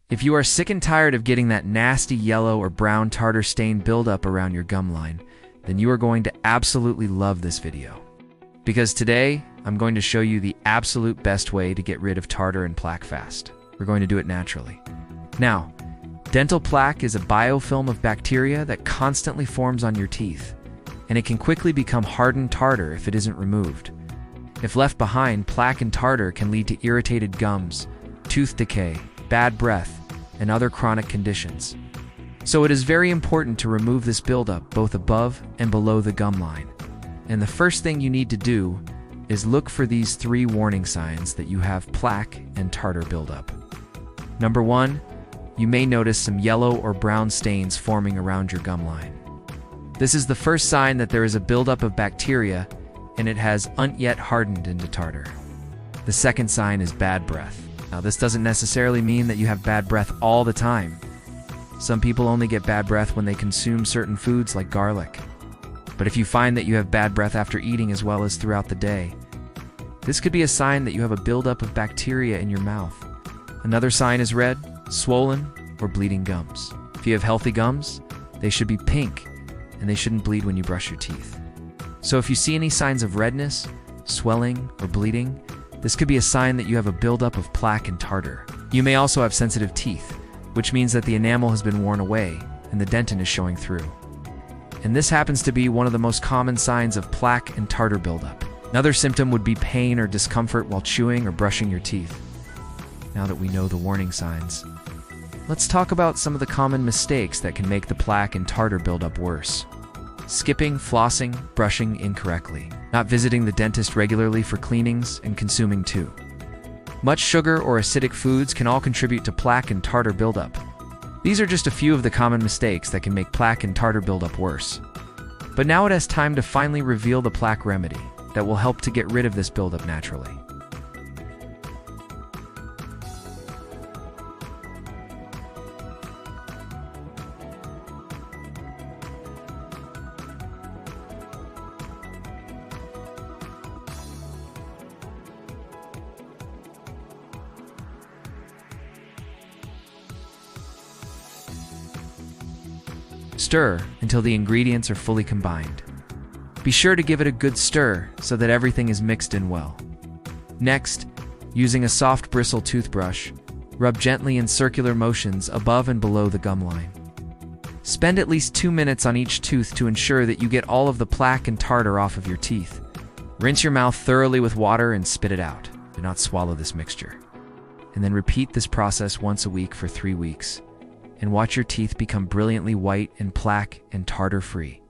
If you are sick and tired of getting that nasty yellow or brown tartar stain buildup around your gum line, then you are going to absolutely love this video. Because today, I'm going to show you the absolute best way to get rid of tartar and plaque fast. We're going to do it naturally. Now, dental plaque is a biofilm of bacteria that constantly forms on your teeth, and it can quickly become hardened tartar if it isn't removed. If left behind, plaque and tartar can lead to irritated gums, tooth decay, bad breath, and other chronic conditions. So it is very important to remove this buildup both above and below the gum line. And the first thing you need to do is look for these 3 warning signs that you have plaque and tartar buildup. Number 1, you may notice some yellow or brown stains forming around your gum line. This is the first sign that there is a buildup of bacteria and it has not yet hardened into tartar. The second sign is bad breath. Now, this doesn't necessarily mean that you have bad breath all the time. Some people only get bad breath when they consume certain foods like garlic. But if you find that you have bad breath after eating as well as throughout the day, this could be a sign that you have a buildup of bacteria in your mouth. Another sign is red, swollen, or bleeding gums. If you have healthy gums, they should be pink, and they shouldn't bleed when you brush your teeth. So if you see any signs of redness, swelling, or bleeding, this could be a sign that you have a buildup of plaque and tartar. You may also have sensitive teeth, which means that the enamel has been worn away and the dentin is showing through. And this happens to be one of the most common signs of plaque and tartar buildup. Another symptom would be pain or discomfort while chewing or brushing your teeth. Now that we know the warning signs, let's talk about some of the common mistakes that can make the plaque and tartar buildup worse. Skipping, flossing, brushing incorrectly, not visiting the dentist regularly for cleanings, and consuming too much sugar or acidic foods can all contribute to plaque and tartar buildup. These are just a few of the common mistakes that can make plaque and tartar buildup worse. But now it is time to finally reveal the plaque remedy that will help to get rid of this buildup naturally. Stir until the ingredients are fully combined. Be sure to give it a good stir so that everything is mixed in well. Next, using a soft bristle toothbrush, rub gently in circular motions above and below the gum line. Spend at least 2 minutes on each tooth to ensure that you get all of the plaque and tartar off of your teeth. Rinse your mouth thoroughly with water and spit it out. Do not swallow this mixture. And then repeat this process once a week for 3 weeks. And watch your teeth become brilliantly white and plaque and tartar free.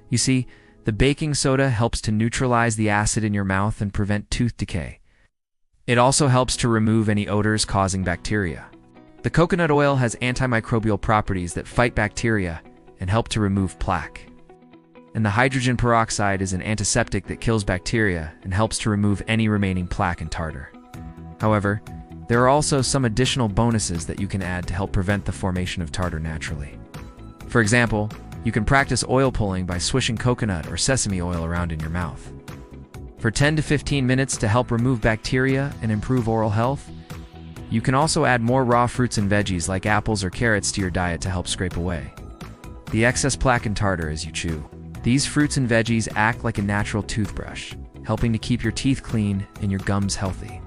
You see, the baking soda helps to neutralize the acid in your mouth and prevent tooth decay. It also helps to remove any odors causing bacteria. The coconut oil has antimicrobial properties that fight bacteria and help to remove plaque. And the hydrogen peroxide is an antiseptic that kills bacteria and helps to remove any remaining plaque and tartar. However, there are also some additional bonuses that you can add to help prevent the formation of tartar naturally. For example, you can practice oil pulling by swishing coconut or sesame oil around in your mouth. For 10 to 15 minutes to help remove bacteria and improve oral health, you can also add more raw fruits and veggies like apples or carrots to your diet to help scrape away the excess plaque and tartar as you chew. These fruits and veggies act like a natural toothbrush, helping to keep your teeth clean and your gums healthy.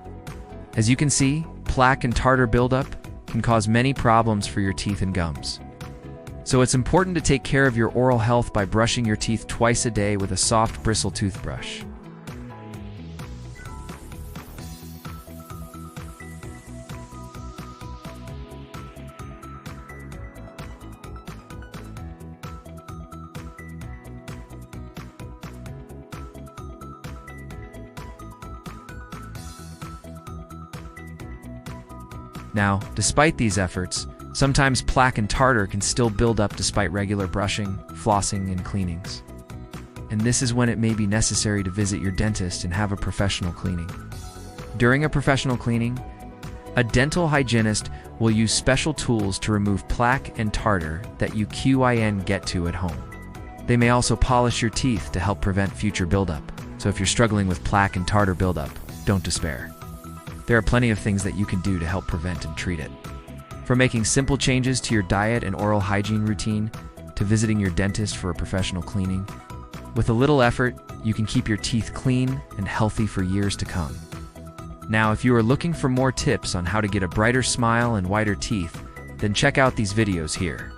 As you can see, plaque and tartar buildup can cause many problems for your teeth and gums. So it's important to take care of your oral health by brushing your teeth twice a day with a soft bristle toothbrush. Now, despite these efforts, sometimes plaque and tartar can still build up despite regular brushing, flossing, and cleanings. And this is when it may be necessary to visit your dentist and have a professional cleaning. During a professional cleaning, a dental hygienist will use special tools to remove plaque and tartar that you can get to at home. They may also polish your teeth to help prevent future buildup. So if you're struggling with plaque and tartar buildup, don't despair. There are plenty of things that you can do to help prevent and treat it. From making simple changes to your diet and oral hygiene routine, to visiting your dentist for a professional cleaning, with a little effort, you can keep your teeth clean and healthy for years to come. Now, if you are looking for more tips on how to get a brighter smile and whiter teeth, then check out these videos here.